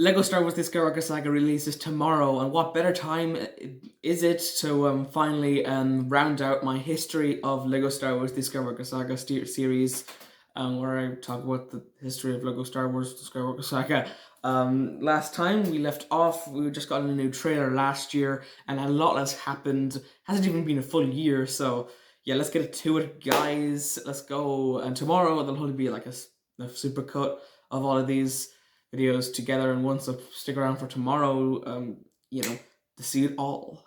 Lego Star Wars: The Skywalker Saga releases tomorrow, and what better time is it to finally round out my history of Lego Star Wars: The Skywalker Saga series, where I talk about the history of Lego Star Wars: The Skywalker Saga. Last time we left off, we just got a new trailer last year, and a lot has happened. Hasn't even been a full year, so yeah, let's get to it, guys. Let's go. And tomorrow there'll probably be like a super cut of all of these videos together in one, so stick around for tomorrow, to see it all.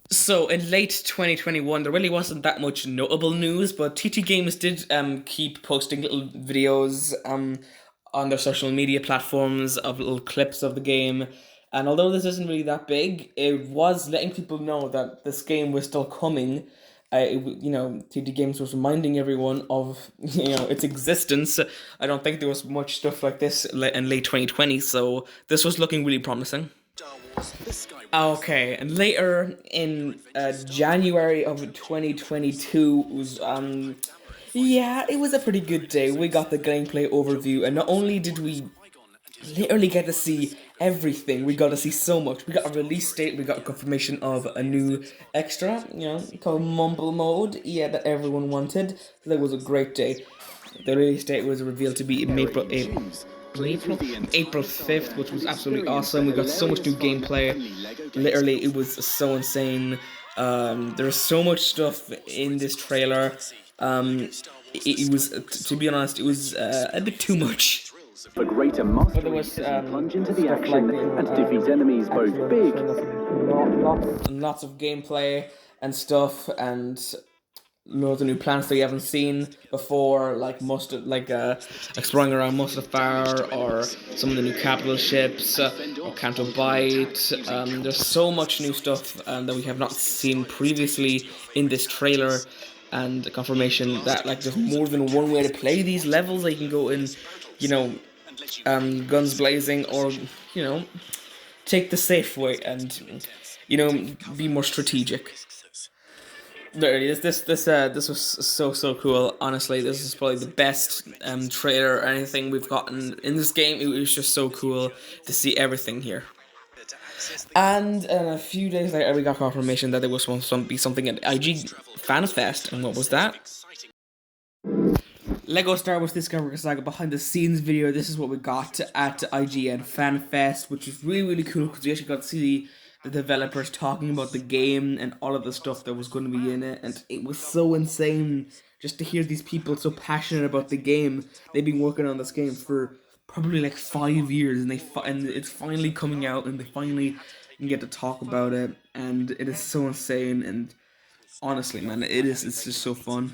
So in late 2021, there really wasn't that much notable news, but TT Games did keep posting little videos on their social media platforms of little clips of the game. And although this isn't really that big, it was letting people know that this game was still coming. TT Games was reminding everyone of its existence. I don't think there was much stuff like this in late 2020, so this was looking really promising. Okay, and later in January of 2022 was it was a pretty good day. We got the gameplay overview, and not only did we literally get to see everything, we got to see so much. We got a release date, we got a confirmation of a new extra, called Mumble Mode, that everyone wanted. So that was a great day. The release date was revealed to be April 5th, which was absolutely awesome. We got so much new gameplay. Literally, it was so insane. There's so much stuff in this trailer. It was, to be honest, it was a bit too much. For greater mastery, there was plunge into the action and defeat enemies both big. Lots of gameplay and stuff, and loads of new planets that you haven't seen before, like exploring around Mustafar, or some of the new capital ships, or Canto Bight. There's so much new stuff that we have not seen previously in this trailer, and confirmation that there's more than one way to play these levels. That you can go in, guns blazing, or take the safe way and be more strategic. Literally, this was so cool. Honestly, this is probably the best trailer or anything we've gotten in this game. It was just so cool to see everything here. And a few days later, we got confirmation that there was supposed to be something at IG FanFest, and what was that? Lego Star Wars: The Skywalker Saga behind the scenes video. This is what we got at IGN FanFest, which is really cool because we actually got to see the developers talking about the game and all of the stuff that was going to be in it, and it was so insane just to hear these people so passionate about the game. They've been working on this game for probably 5 years, and it's finally coming out, and they finally can get to talk about it, and it is so insane. And honestly, man, it's just so fun.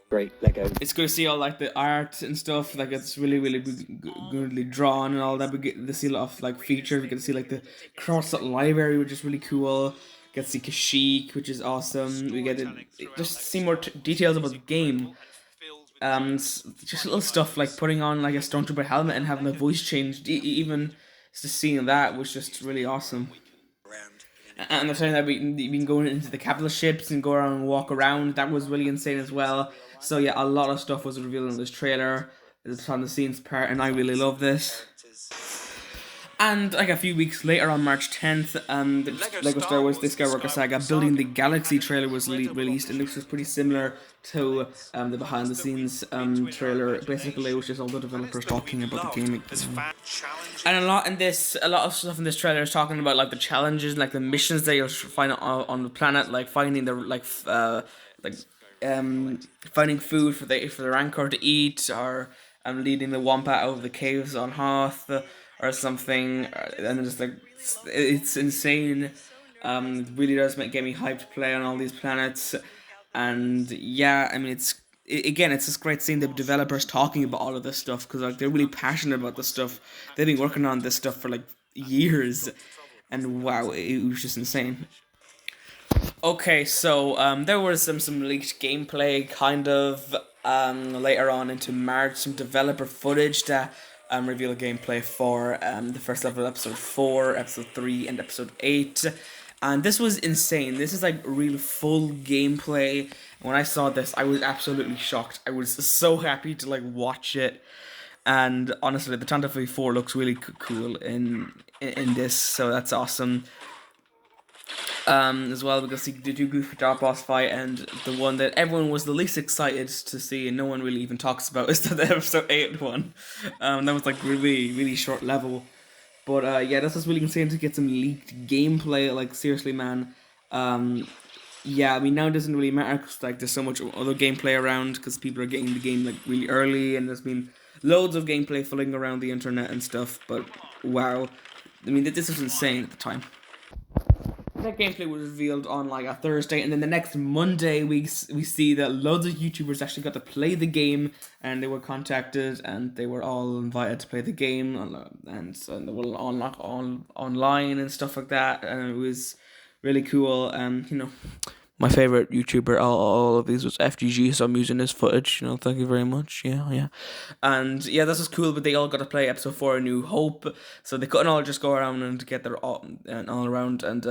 Great Lego. It's good to see all the art and stuff. It's really goodly drawn and all that. We get to see a lot of features. We get to see the cross library, which is really cool. We get to see Kashyyyk, which is awesome. We get to just see more details about the game. Just little stuff like putting on a Stormtrooper helmet and having the voice changed. Even just seeing that was just really awesome. And they're saying that we can go into the capital ships and go around and walk around. That was really insane as well. So yeah, a lot of stuff was revealed in this trailer. It's on the scenes part, and I really love this. And a few weeks later, on March 10th, the Lego Star Wars: The Skywalker Saga Building the Galaxy trailer was released, and this was pretty similar to the behind the scenes trailer. Basically, it was just all the developers talking about the game. And a lot of stuff in this trailer is talking about the challenges, the missions that you'll find on the planet, finding the finding food for the Rancor to eat, or leading the Wampa out of the caves on Hoth, or something. And just it's insane. It really does get me hyped to play on all these planets. And yeah, I mean, it's just great seeing the developers talking about all of this stuff, because they're really passionate about this stuff. They've been working on this stuff for years, and wow, it was just insane. Okay, so there was some leaked gameplay kind of later on into March, some developer footage that reveal gameplay for the first level, episode 4, episode 3, and episode 8. And this was insane. This is real full gameplay. When I saw this, I was absolutely shocked. I was so happy to watch it. And honestly, the Tanta 4 looks really cool in this, so that's awesome. As well, because the two Goofy Dark boss fight, and the one that everyone was the least excited to see, and no one really even talks about, is the episode 8 one. That was like really short level, but yeah, this was really insane to get some leaked gameplay. Like seriously, man. Yeah, I mean now it doesn't really matter because like there's so much other gameplay around because people are getting the game like really early, and there's been loads of gameplay floating around the internet and stuff. But wow, I mean this was insane at the time. That gameplay was revealed on like a Thursday, and then the next Monday we see that loads of YouTubers actually got to play the game, and they were contacted, and they were all invited to play the game, and so they were all online and stuff like that, and it was really cool. And my favorite YouTuber, all of these was FGG, so I'm using his footage. Thank you very much. Yeah, and yeah, this was cool. But they all got to play episode 4, A New Hope, so they couldn't all just go around and get their all around and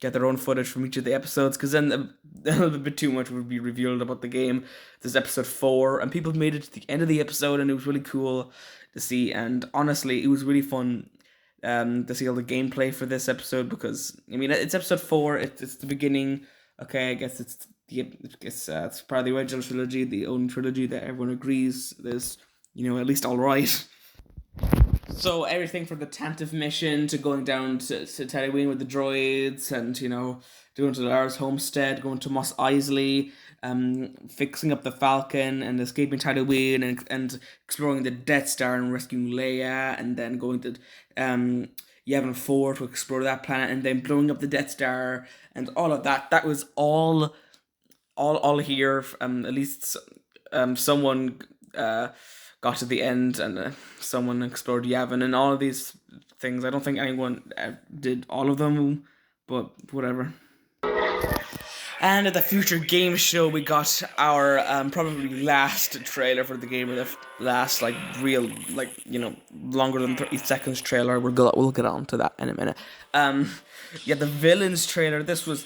get their own footage from each of the episodes, because then a little bit too much would be revealed about the game. This is episode 4, and people made it to the end of the episode, and it was really cool to see. And honestly, it was really fun to see all the gameplay for this episode, because I mean it's episode 4. It's the beginning. Okay, I guess it's part of the original trilogy, the only trilogy that everyone agrees is at least all right. So everything from the Tantive mission to going down to Tatooine with the droids, and going to Lara's homestead, going to Mos Eisley, fixing up the Falcon and escaping Tatooine, and exploring the Death Star and rescuing Leia, and then going to Yavin 4 to explore that planet, and then blowing up the Death Star and all of that. That was all here. At least someone got to the end, and someone explored Yavin and all of these things. I don't think anyone did all of them, but whatever. And at the Future Games Show, we got our probably last trailer for the game, or the last real longer than 30 seconds trailer. We'll get on to that in a minute. Yeah, the villains trailer. This was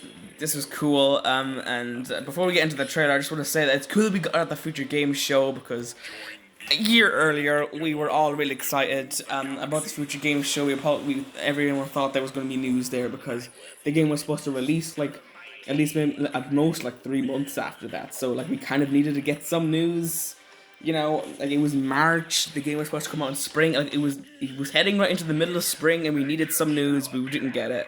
cool. And before we get into the trailer, I just want to say that it's cool we got at the Future Games Show, because a year earlier we were all really excited about this Future Games Show. Everyone thought there was going to be news there, because the game was supposed to release at least maybe at most 3 months after that. So we kind of needed to get some news. It was March. The game was supposed to come out in spring. It was heading right into the middle of spring, and we needed some news, but we didn't get it.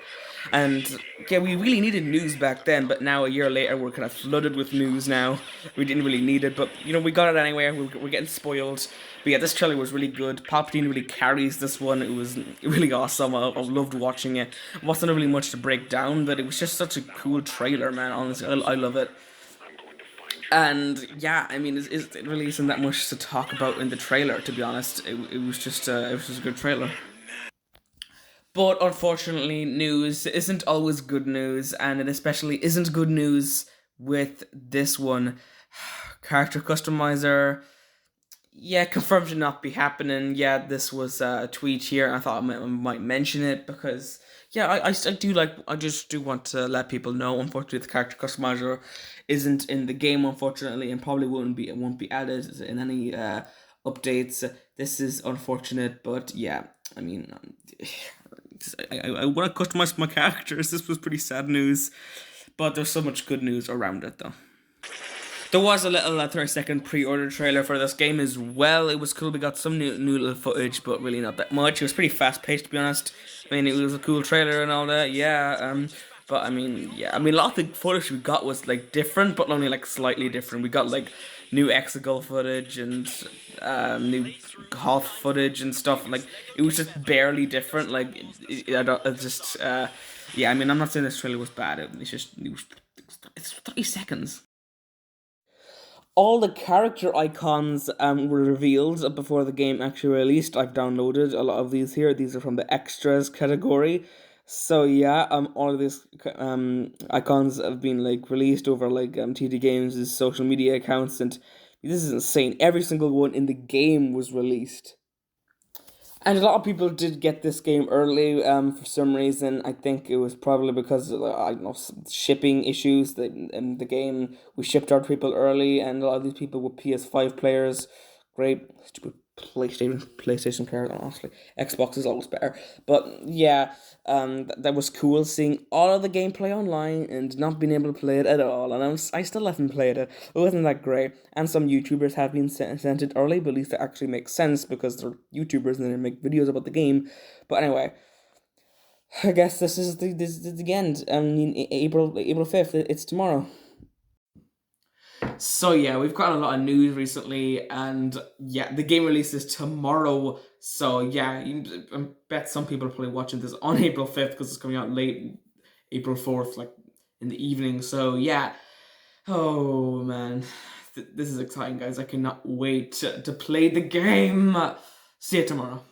And yeah, we really needed news back then, but now a year later we're kind of flooded with news now. We didn't really need it, but we got it anyway. We're getting spoiled. But yeah, this trailer was really good. Palpatine really carries this one. It was really awesome. I loved watching it. It wasn't really much to break down, but it was just such a cool trailer, man. Honestly, I love it. And yeah, I mean, it really isn't that much to talk about in the trailer, to be honest. It was just a good trailer. But unfortunately, news isn't always good news, and it especially isn't good news with this one. Character customizer, yeah, confirmed to not be happening. Yeah, this was a tweet here, and I thought I might mention it, because yeah, I just do want to let people know. Unfortunately, the character customizer isn't in the game, unfortunately, and probably won't be added in any updates. This is unfortunate, but yeah, I mean, I want to customize my characters. This was pretty sad news, but there's so much good news around it, though. There was a little 30-second pre-order trailer for this game as well. It was cool. We got some new little footage, but really not that much. It was pretty fast-paced, to be honest. I mean, it was a cool trailer and all that, yeah. But I mean, yeah. I mean, a lot of the footage we got was different, but only slightly different. We got new Exegol footage and new Hoth footage and stuff. It was just barely different. Yeah. I mean, I'm not saying this trailer was bad. It's 30 seconds. All the character icons were revealed before the game actually released. I've downloaded a lot of these here. These are from the extras category. So yeah, all of these icons have been released over TD Games' social media accounts, and this is insane. Every single one in the game was released. And a lot of people did get this game early for some reason. I think it was probably because of, I don't know, shipping issues. The game we shipped our people early, and a lot of these people were PS5 players. Great, stupid PlayStation player, honestly. Xbox is always better. But yeah, that was cool seeing all of the gameplay online and not being able to play it at all. And I still haven't played it. It wasn't that great. And some YouTubers have been sent it early, but at least it actually makes sense because they're YouTubers and they make videos about the game. But anyway, I guess this is the end. I mean, April 5th. It's tomorrow. So yeah, we've gotten a lot of news recently, and yeah, the game releases tomorrow. So yeah, I bet some people are probably watching this on April 5th because it's coming out late April 4th, like in the evening. So yeah, oh man, this is exciting, guys. I cannot wait to play the game. See you tomorrow.